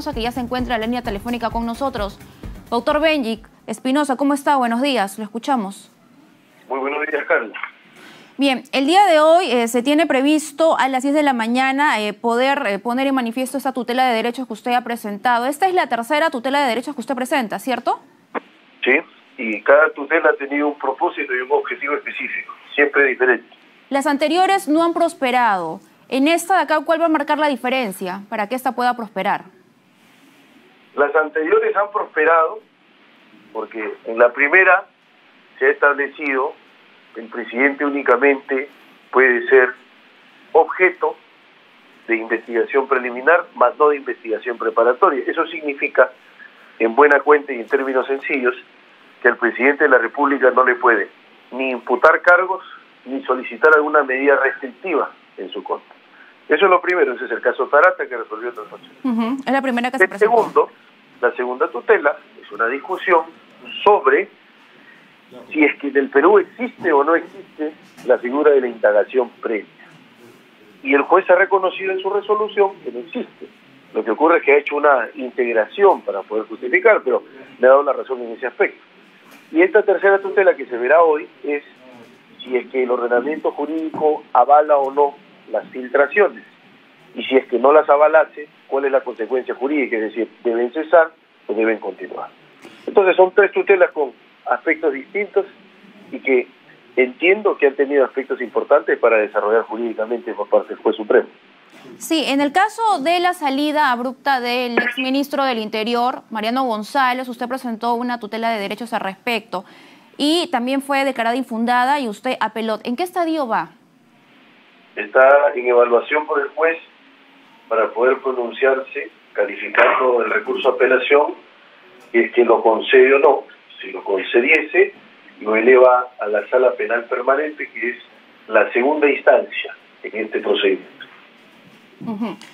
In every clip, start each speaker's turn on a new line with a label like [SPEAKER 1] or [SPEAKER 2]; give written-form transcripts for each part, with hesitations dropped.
[SPEAKER 1] que ya se encuentra en la línea telefónica con nosotros. Doctor Benji Espinosa, ¿cómo está? Buenos días, lo escuchamos.
[SPEAKER 2] Muy buenos días, Carlos.
[SPEAKER 1] Bien, el día de hoy se tiene previsto a las 10 de la mañana poder poner en manifiesto esta tutela de derechos que usted ha presentado. Esta es la tercera tutela de derechos que usted presenta, ¿cierto?
[SPEAKER 2] Sí, y cada tutela ha tenido un propósito y un objetivo específico, siempre diferente.
[SPEAKER 1] Las anteriores no han prosperado. En esta de acá, ¿cuál va a marcar la diferencia para que esta pueda prosperar?
[SPEAKER 2] Las anteriores han prosperado porque en la primera se ha establecido el presidente únicamente puede ser objeto de investigación preliminar, más no de investigación preparatoria. Eso significa, en buena cuenta y en términos sencillos, que el presidente de la República no le puede ni imputar cargos ni solicitar alguna medida restrictiva en su contra. Eso es lo primero, ese es el caso Tarata que resolvió esta noche.
[SPEAKER 1] Es la primera que se presentó.
[SPEAKER 2] Segundo, la segunda tutela es una discusión sobre si es que en el Perú existe o no existe la figura de la indagación previa. Y el juez ha reconocido en su resolución que no existe. Lo que ocurre es que ha hecho una integración para poder justificar, pero le ha dado la razón en ese aspecto. Y esta tercera tutela que se verá hoy es si es que el ordenamiento jurídico avala o no las filtraciones. Y si es que no las avalase, ¿cuál es la consecuencia jurídica? Es decir, ¿deben cesar o deben continuar? Entonces son tres tutelas con aspectos distintos y que entiendo que han tenido aspectos importantes para desarrollar jurídicamente por parte del juez supremo.
[SPEAKER 1] Sí, en el caso de la salida abrupta del exministro del Interior, Mariano González, usted presentó una tutela de derechos al respecto y también fue declarada infundada y usted apeló. ¿En qué estadio va? Está
[SPEAKER 2] en evaluación por el juez para poder pronunciarse, calificando el recurso de apelación, y es que lo concede o no. Si lo concediese, lo eleva a la sala penal permanente, que es la segunda instancia en este procedimiento.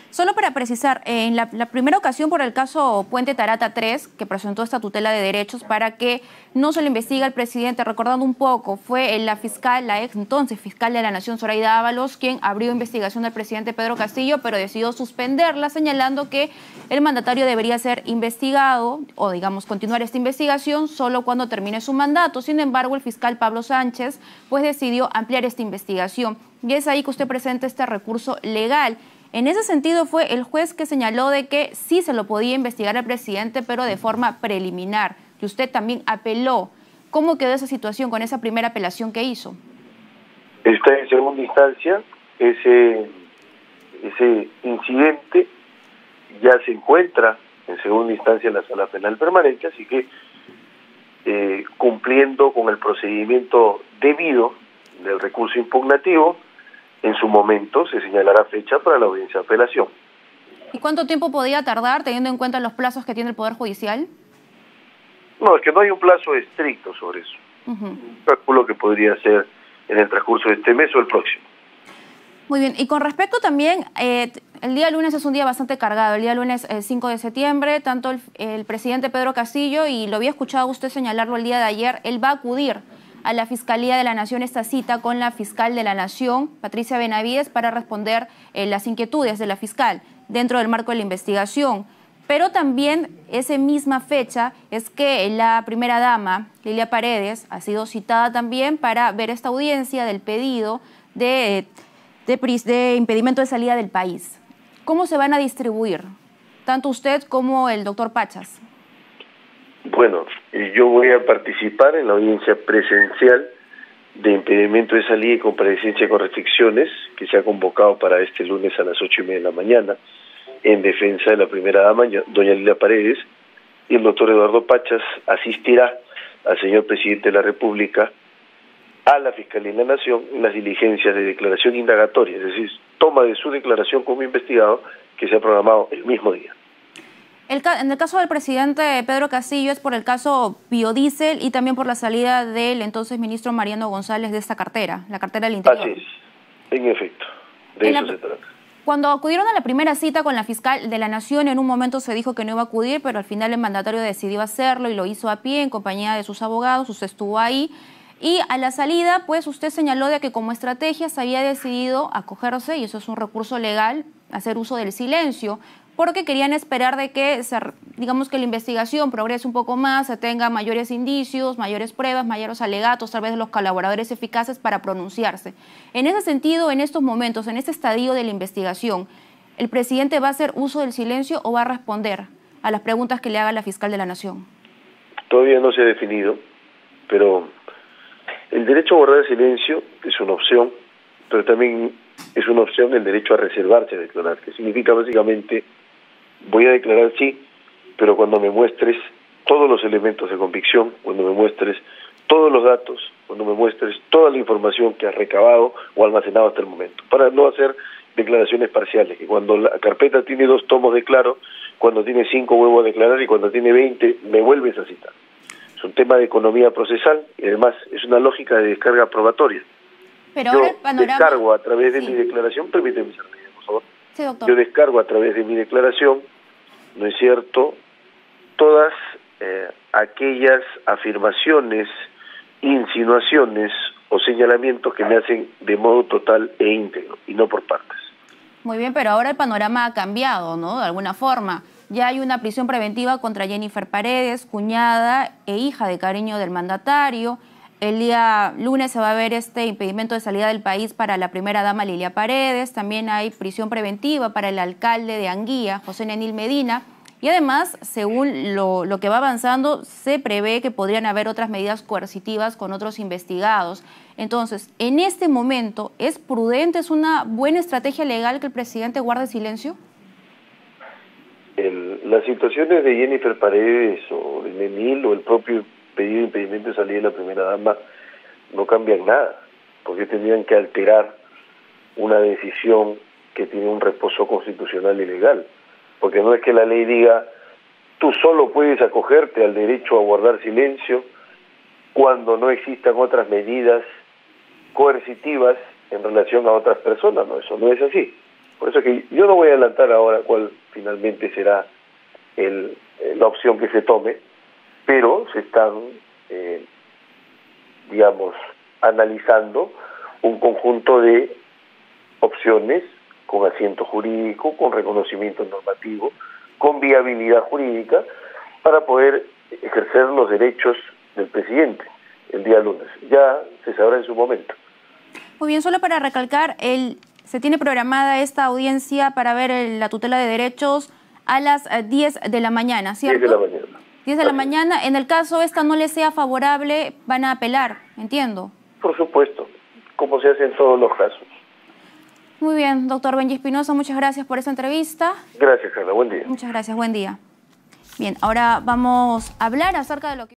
[SPEAKER 1] Solo para precisar, en la primera ocasión por el caso Puente Tarata 3, que presentó esta tutela de derechos para que no se le investigue al presidente, recordando un poco, fue la fiscal, la ex entonces fiscal de la Nación, Zoraida Ábalos, quien abrió investigación del presidente Pedro Castillo, pero decidió suspenderla, señalando que el mandatario debería ser investigado, o digamos, continuar esta investigación solo cuando termine su mandato. Sin embargo, el fiscal Pablo Sánchez pues decidió ampliar esta investigación. Y es ahí que usted presenta este recurso legal. En ese sentido fue el juez que señaló de que sí se lo podía investigar al presidente, pero de forma preliminar, que usted también apeló. ¿Cómo quedó esa situación con esa primera apelación que hizo?
[SPEAKER 2] Está en segunda instancia, ese incidente ya se encuentra en segunda instancia en la sala penal permanente, así que cumpliendo con el procedimiento debido del recurso impugnativo, en su momento se señalará fecha para la audiencia de apelación.
[SPEAKER 1] ¿Y cuánto tiempo podía tardar, teniendo en cuenta los plazos que tiene el Poder Judicial?
[SPEAKER 2] No, es que no hay un plazo estricto sobre eso. Calculo que podría ser en el transcurso de este mes o el próximo.
[SPEAKER 1] Muy bien, y con respecto también, el día lunes es un día bastante cargado, el día lunes 5 de septiembre, tanto el presidente Pedro Castillo, y lo había escuchado usted señalarlo el día de ayer, él va a acudir a la Fiscalía de la Nación esta cita con la fiscal de la Nación, Patricia Benavides, para responder las inquietudes de la fiscal dentro del marco de la investigación. Pero también esa misma fecha es que la primera dama, Lilia Paredes, ha sido citada también para ver esta audiencia del pedido de impedimento de salida del país. ¿Cómo se van a distribuir? Tanto usted como el doctor Pachas.
[SPEAKER 2] Bueno, yo voy a participar en la audiencia presencial de impedimento de salida y comparecencia con restricciones que se ha convocado para este lunes a las 8:30 de la mañana en defensa de la primera dama, doña Lilia Paredes, y el doctor Eduardo Pachas asistirá al señor presidente de la República a la Fiscalía de la Nación en las diligencias de declaración indagatoria, es decir, toma de su declaración como investigado que se ha programado el mismo día.
[SPEAKER 1] En el caso del presidente Pedro Castillo es por el caso biodiesel y también por la salida del entonces ministro Mariano González de esta cartera, la cartera del Interior.
[SPEAKER 2] Así es, en efecto, de eso se trata.
[SPEAKER 1] Cuando acudieron a la primera cita con la fiscal de la Nación, en un momento se dijo que no iba a acudir, pero al final el mandatario decidió hacerlo y lo hizo a pie en compañía de sus abogados, usted estuvo ahí. Y a la salida, pues usted señaló de que como estrategia se había decidido acogerse, y eso es un recurso legal, hacer uso del silencio. porque querían esperar de que, digamos que la investigación progrese un poco más, se tenga mayores indicios, mayores pruebas, mayores alegatos, tal vez de los colaboradores eficaces para pronunciarse. En ese sentido, en estos momentos, en este estadio de la investigación, ¿el presidente va a hacer uso del silencio o va a responder a las preguntas que le haga la fiscal de la Nación?
[SPEAKER 2] Todavía no se ha definido, pero el derecho a guardar silencio es una opción, pero también es una opción el derecho a reservarse a declarar, que significa básicamente, voy a declarar sí, pero cuando me muestres todos los elementos de convicción, cuando me muestres todos los datos, cuando me muestres toda la información que has recabado o almacenado hasta el momento, para no hacer declaraciones parciales, que cuando la carpeta tiene 2 tomos declaro, cuando tiene 5 vuelvo a declarar y cuando tiene 20 me vuelves a citar. Es un tema de economía procesal y además es una lógica de descarga probatoria.
[SPEAKER 1] Pero ahora el panorama...
[SPEAKER 2] descargo a través de mi declaración, permíteme, por favor.
[SPEAKER 1] Sí, doctor.
[SPEAKER 2] Yo descargo a través de mi declaración, ¿no es cierto?, todas aquellas afirmaciones, insinuaciones o señalamientos que me hacen de modo total e íntegro y no por partes.
[SPEAKER 1] Muy bien, pero ahora el panorama ha cambiado, ¿no? De alguna forma. Ya hay una prisión preventiva contra Jennifer Paredes, cuñada e hija de cariño del mandatario. El día lunes se va a ver este impedimento de salida del país para la primera dama Lilia Paredes. También hay prisión preventiva para el alcalde de Anguía, José Nenil Medina. Y además, según lo que va avanzando, se prevé que podrían haber otras medidas coercitivas con otros investigados. Entonces, en este momento, ¿es prudente, es una buena estrategia legal que el presidente guarde silencio?
[SPEAKER 2] Las situaciones de Jennifer Paredes o de Nenil o el propio pedido de impedimento de salida de la primera dama no cambian nada, porque tendrían que alterar una decisión que tiene un reposo constitucional y legal, porque no es que la ley diga tú solo puedes acogerte al derecho a guardar silencio cuando no existan otras medidas coercitivas en relación a otras personas, no, eso no es así. Por eso que yo no voy a adelantar ahora cuál finalmente será la opción que se tome, pero se están, digamos, analizando un conjunto de opciones con asiento jurídico, con reconocimiento normativo, con viabilidad jurídica, para poder ejercer los derechos del presidente el día lunes. Ya se sabrá en su momento.
[SPEAKER 1] Muy bien, solo para recalcar, se tiene programada esta audiencia para ver la tutela de derechos a las 10 de la mañana, ¿cierto?
[SPEAKER 2] 10 de la mañana.
[SPEAKER 1] 10 de la mañana. En el caso esta no le sea favorable, van a apelar, entiendo.
[SPEAKER 2] Por supuesto, como se hace en todos los casos.
[SPEAKER 1] Muy bien, doctor Benji Espinosa, muchas gracias por esta entrevista.
[SPEAKER 2] Gracias, Carla, buen día.
[SPEAKER 1] Muchas gracias, buen día. Bien, ahora vamos a hablar acerca de lo que...